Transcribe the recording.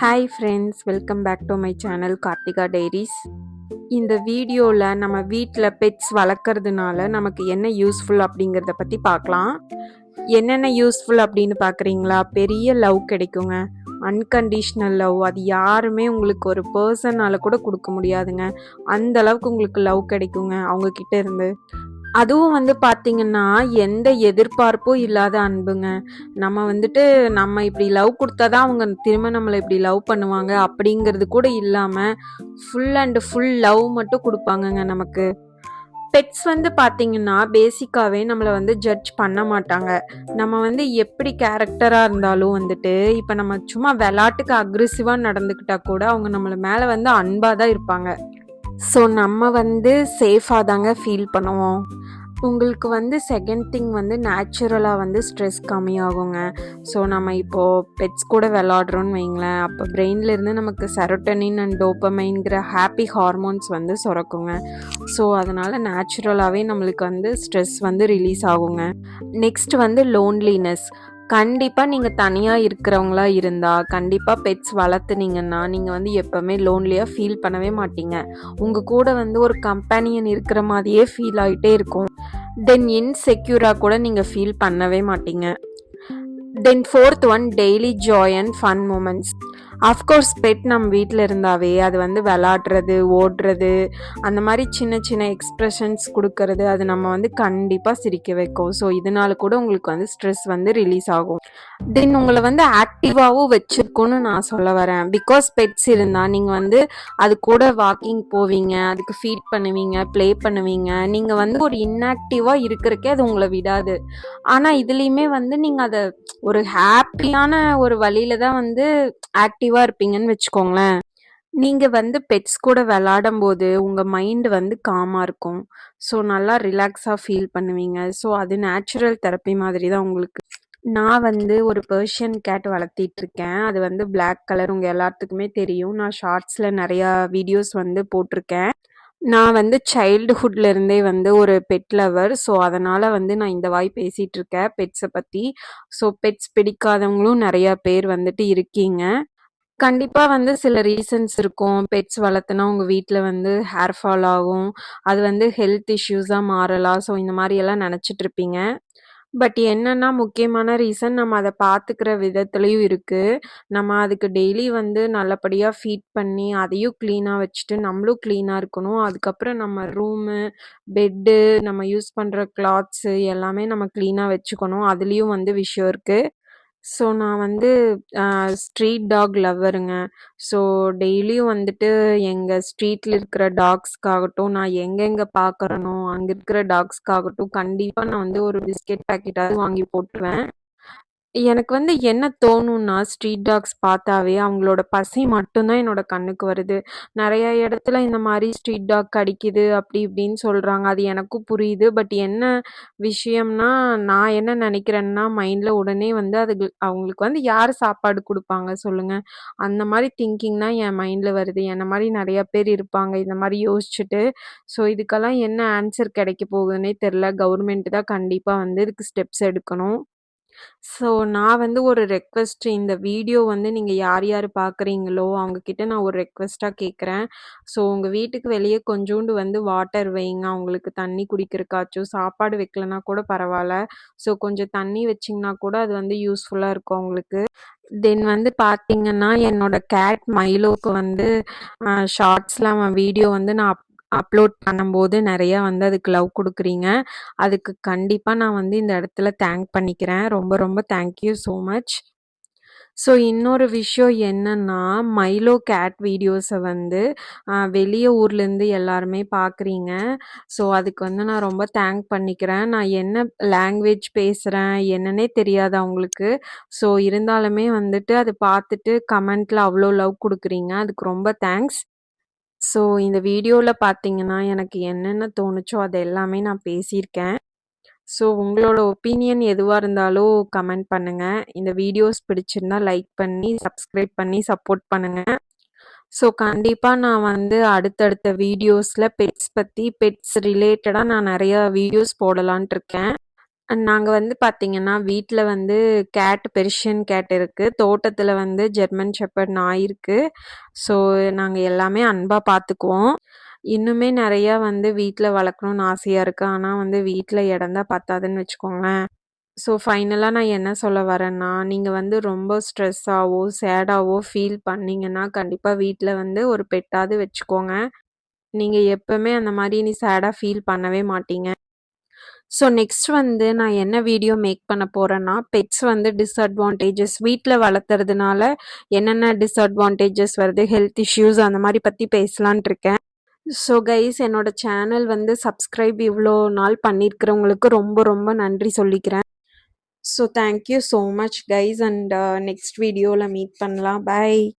Hi friends, welcome back to my channel Karthika diaries. இந்த வீடியோவில் நம்ம வீட்டில் பெட்ஸ் வளர்க்குறதுனால நமக்கு என்ன யூஸ்ஃபுல் அப்படிங்கிறத பற்றி பார்க்கலாம். என்னென்ன யூஸ்ஃபுல் அப்படின்னு பார்க்குறீங்களா? பெரிய லவ் கிடைக்குங்க, அன்கண்டிஷ்னல் லவ். அது யாருமே உங்களுக்கு ஒரு பர்சனால் கூட கொடுக்க முடியாதுங்க. அந்த அளவுக்கு உங்களுக்கு லவ் கிடைக்குங்க அவங்கக்கிட்ட இருந்து. அதுவும் பார்த்தீங்கன்னா, எந்த எதிர்பார்ப்பும் இல்லாத அன்புங்க. நம்ம இப்படி லவ் குடுத்தா தான் அவங்க திரும்ப நம்மள இப்படி லவ் பண்ணுவாங்க அப்படிங்கிறது கூட இல்லாம, ஃபுல் அண்ட் ஃபுல் லவ் மட்டும் குடுப்பாங்கங்க நமக்கு. பெட்ஸ் பார்த்தீங்கன்னா, பேசிக்காவே நம்மள ஜட்ஜ் பண்ண மாட்டாங்க. நம்ம எப்படி கேரக்டரா இருந்தாலும் இப்ப நம்ம சும்மா விளையாட்டுக்கு அக்ரெசிவா நடந்துக்கிட்டா கூட அவங்க நம்மள மேல அன்பா தான் இருப்பாங்க. ஸோ நம்ம சேஃபாக தாங்க ஃபீல் பண்ணுவோம். உங்களுக்கு செகண்ட் திங் நேச்சுரலாக ஸ்ட்ரெஸ் கம்மியாகுங்க. ஸோ நம்ம இப்போது பெட்ஸ் கூட விளாட்றோன்னு வைங்களேன், அப்போ பிரெயின்லேருந்து நமக்கு செரோட்டனின் அண்ட் டோப்பமைன்கிற ஹாப்பி ஹார்மோன்ஸ் சுரக்குங்க. ஸோ அதனால் நேச்சுரலாகவே நம்மளுக்கு ஸ்ட்ரெஸ் ரிலீஸ் ஆகுங்க. Next loneliness. கண்டிப்பாக நீங்கள் தனியாக இருக்கிறவங்களா இருந்தால், கண்டிப்பாக பெட்ஸ் வளர்த்துனீங்கன்னா நீங்கள் எப்போவுமே லோன்லியாக ஃபீல் பண்ணவே மாட்டீங்க. உங்கள் கூட ஒரு கம்பேனியன் இருக்கிற மாதிரியே ஃபீல் ஆகிட்டே இருக்கும். தென் இன்செக்யூராக கூட நீங்கள் ஃபீல் பண்ணவே மாட்டீங்க. Then fourth one, daily joy and fun moments. Of course pet நம்ம வீட்டில் இருந்தாவே அது விளாட்றது, ஓடுறது, அந்த மாதிரி சின்ன சின்ன எக்ஸ்ப்ரெஷன்ஸ் கொடுக்கறது, அது நம்ம கண்டிப்பாக சிரிக்க வைக்கும். ஸோ இதனால கூட உங்களுக்கு ஸ்ட்ரெஸ் ரிலீஸ் ஆகும். தென் உங்களை ஆக்டிவாகவும் வச்சுருக்குன்னு நான் சொல்ல வரேன். பிகாஸ் பெட்ஸ் இருந்தால் நீங்கள் அது கூட வாக்கிங் போவீங்க, அதுக்கு ஃபீட் பண்ணுவீங்க, ப்ளே பண்ணுவீங்க. நீங்கள் ஒரு இன்ஆக்டிவாக இருக்கிறக்கே அது உங்களை விடாது. ஆனால் இதுலேயுமே நீங்கள் அதை ஒரு ஹாப்பியான ஒரு வழியில தான் ஆக்டிவா இருப்பீங்கன்னு வச்சுக்கோங்களேன். நீங்க பெட்ஸ் கூட விளையாடும் போது உங்க மைண்ட் காமா இருக்கும். ஸோ நல்லா ரிலாக்ஸா ஃபீல் பண்ணுவீங்க. ஸோ அது நேச்சுரல் தெரப்பி மாதிரி தான் உங்களுக்கு. நான் ஒரு பெர்ஷியன் கேட் வளர்த்திட்டு இருக்கேன். அது பிளாக் கலர், உங்க எல்லாத்துக்குமே தெரியும். நான் ஷார்ட்ஸ்ல நிறைய வீடியோஸ் போட்டிருக்கேன். நான் சைல்டுஹுட்ல இருந்தே ஒரு பெட் லவர். ஸோ அதனால நான் இந்த வாய் பேசிட்டு இருக்கேன் பெட்ஸை பத்தி. ஸோ பெட்ஸ் பிடிக்காதவங்களும் நிறைய பேர் இருக்கீங்க. கண்டிப்பா சில ரீசன்ஸ் இருக்கும். பெட்ஸ் வளர்த்துனா உங்க வீட்ல ஹேர் ஃபால் ஆகும், அது ஹெல்த் இஷ்யூஸா மாறலாம். ஸோ இந்த மாதிரி எல்லாம் நினைச்சிட்டு இருப்பீங்க. பட் என்னன்னா, முக்கியமான ரீசன் நம்ம அதை பார்த்துக்கிற விதத்துலையும் இருக்கு. நம்ம அதுக்கு டெய்லி நல்லபடியா ஃபீட் பண்ணி அதையும் க்ளீனா வச்சுட்டு நம்மளும் க்ளீனா இருக்கணும். அதுக்கப்புறம் நம்ம ரூமு, பெட்டு, நம்ம யூஸ் பண்ற கிளாத்ஸு எல்லாமே நம்ம க்ளீனா வச்சுக்கணும். அதுலயும் விஷயம் இருக்கு. ஸோ நான் ஸ்ட்ரீட் டாக் லவ்வருங்க. ஸோ டெய்லியும் எங்க ஸ்ட்ரீட்ல இருக்கிற டாக்ஸ்க்காகட்டும், நான் எங்கெங்க பார்க்குறேனோ அங்க இருக்கிற டாக்ஸ்க்காகட்டும் கண்டிப்பா நான் ஒரு பிஸ்கெட் பாக்கெட்டாவது வாங்கி போட்டுருவேன். எனக்கு என்ன தோணும்னா, ஸ்ட்ரீட் டாக்ஸ் பார்த்தாவே அவங்களோட பசி மட்டும் தான் என்னோட கண்ணுக்கு வருது. நெறைய இடத்துல இந்த மாரி ஸ்ட்ரீட் டாக் கடிக்குது அப்படி இப்படின்னு சொல்றாங்க. அது எனக்கும் புரியுது. பட் என்ன விஷயம்னா, நான் என்ன நெனைக்கிறேன்னா, மைண்ட்ல உடனே அதுக்கு அவங்களுக்கு யாரு சாப்பாடு குடுப்பாங்க சொல்லுங்க? அந்த மாரி திங்கிங் தான் என் மைண்ட்ல வருது. என்ன மாரி நெறைய பேர் இருப்பாங்க இந்த மாரி யோசிச்சுட்டு. ஸோ இதுக்கெல்லாம் என்ன ஆன்சர் கிடைக்க போகுதுன்னே தெரியல. கவர்மெண்ட் தான் கண்டிப்பா இதுக்கு ஸ்டெப்ஸ் எடுக்கணும். ஸோ நான் ஒரு ரெக்வெஸ்ட், இந்த வீடியோ நீங்க யார் யார் பார்க்குறீங்களோ அவங்க கிட்ட நான் ஒரு ரெக்வெஸ்ட்டா கேட்குறேன். ஸோ உங்க வீட்டுக்கு வெளியே கொஞ்சோண்டு வாட்டர் வைங்க. அவங்களுக்கு தண்ணி குடிக்கிறக்காச்சும், சாப்பாடு வைக்கலனா கூட பரவாயில்ல. ஸோ கொஞ்சம் தண்ணி வச்சிங்கன்னா கூட அது யூஸ்ஃபுல்லா இருக்கும் அவங்களுக்கு. தென் பார்த்தீங்கன்னா, என்னோட கேட் மைலோக்கு ஷார்ட்ஸ்ல அவன் வீடியோ நான் அப்லோட் பண்ணும்போது நிறையா அதுக்கு லவ் கொடுக்குறீங்க. அதுக்கு கண்டிப்பா நான் இந்த இடத்துல தேங்க் பண்ணிக்கிறேன். ரொம்ப ரொம்ப தேங்க்யூ ஸோ மச். ஸோ இன்னொரு விஷயம் என்னன்னா, மைலோ கேட் வீடியோஸை வெளிய ஊர்லேருந்து எல்லாருமே பார்க்குறீங்க. ஸோ அதுக்கு நான் ரொம்ப தேங்க் பண்ணிக்கிறேன். நான் என்ன லாங்குவேஜ் பேசுகிறேன் என்னன்னே தெரியாது அவங்களுக்கு. ஸோ இருந்தாலுமே அதை பார்த்துட்டு கமெண்ட்ல அவ்வளோ லவ் கொடுக்குறீங்க. அதுக்கு ரொம்ப தேங்க்ஸ். ஸோ இந்த வீடியோல பார்த்தீங்கன்னா, எனக்கு என்னென்ன தோணுச்சோ அது எல்லாமே நான் பேசியிருக்கேன். ஸோ உங்களோட ஒப்பீனியன் எதுவா இருந்தாலும் கமெண்ட் பண்ணுங்க. இந்த வீடியோஸ் பிடிச்சிருந்தா லைக் பண்ணி, சப்ஸ்கிரைப் பண்ணி சப்போர்ட் பண்ணுங்க. ஸோ கண்டிப்பா நான் அடுத்தடுத்த வீடியோஸ்ல பெட்ஸ் பத்தி, பெட்ஸ் ரிலேட்டடா நான் நிறைய வீடியோஸ் போடலான்ட்டு இருக்கேன். நாங்க வந்து பார்த்தீங்கன்னா, வீட்ல வந்து பெர்ஷியன் கேட் இருக்கு. தோட்டத்துல வந்து ஜெர்மன் ஷெப்பர்ட் நாய் இருக்கு. ஸோ, நாங்க எல்லாமே அன்பா பார்த்துக்குவோம். இன்னுமே நெறையா வந்து வீட்ல வளர்க்கணும்னு ஆசையா இருக்கு. ஆனா வந்து வீட்ல இடம் தான் பத்தாதுன்னு வச்சுக்கோங்களேன். ஸோ, ஃபைனலா நான் என்ன சொல்ல வரேன்னா, நீங்க வந்து ரொம்ப ஸ்ட்ரெஸ்ஸாவோ, சேடாவோ ஃபீல் பண்ணீங்கன்னா, கண்டிப்பா வீட்ல வந்து ஒரு பெட்டாவது வச்சுக்கோங்க. நீங்க எப்பவுமே அந்த மாரி சேடா ஃபீல் பண்ணவே மாட்டீங்க. ஸோ நெக்ஸ்ட் வந்து நான் என்ன வீடியோ மேக் பண்ண போறேன்னா, பெட்ஸ் வந்து டிஸ்அட்வான்டேஜஸ் வீட்ல வளர்த்துறதுனால என்னென்ன டிஸ்அட்வான்டேஜஸ் வருது, ஹெல்த் இஷ்யூஸ் அந்த மாரி பத்தி பேசலான்ட்டு இருக்கேன். ஸோ கைஸ் என்னோட சேனல் வந்து சப்ஸ்கிரைப் இவ்ளோ நாள் பண்ணியிருக்கிறவங்களுக்கு ரொம்ப ரொம்ப நன்றி சொல்லிக்கிறேன். So thank you so much guys and next வீடியோல மீட் பண்ணலாம். பை.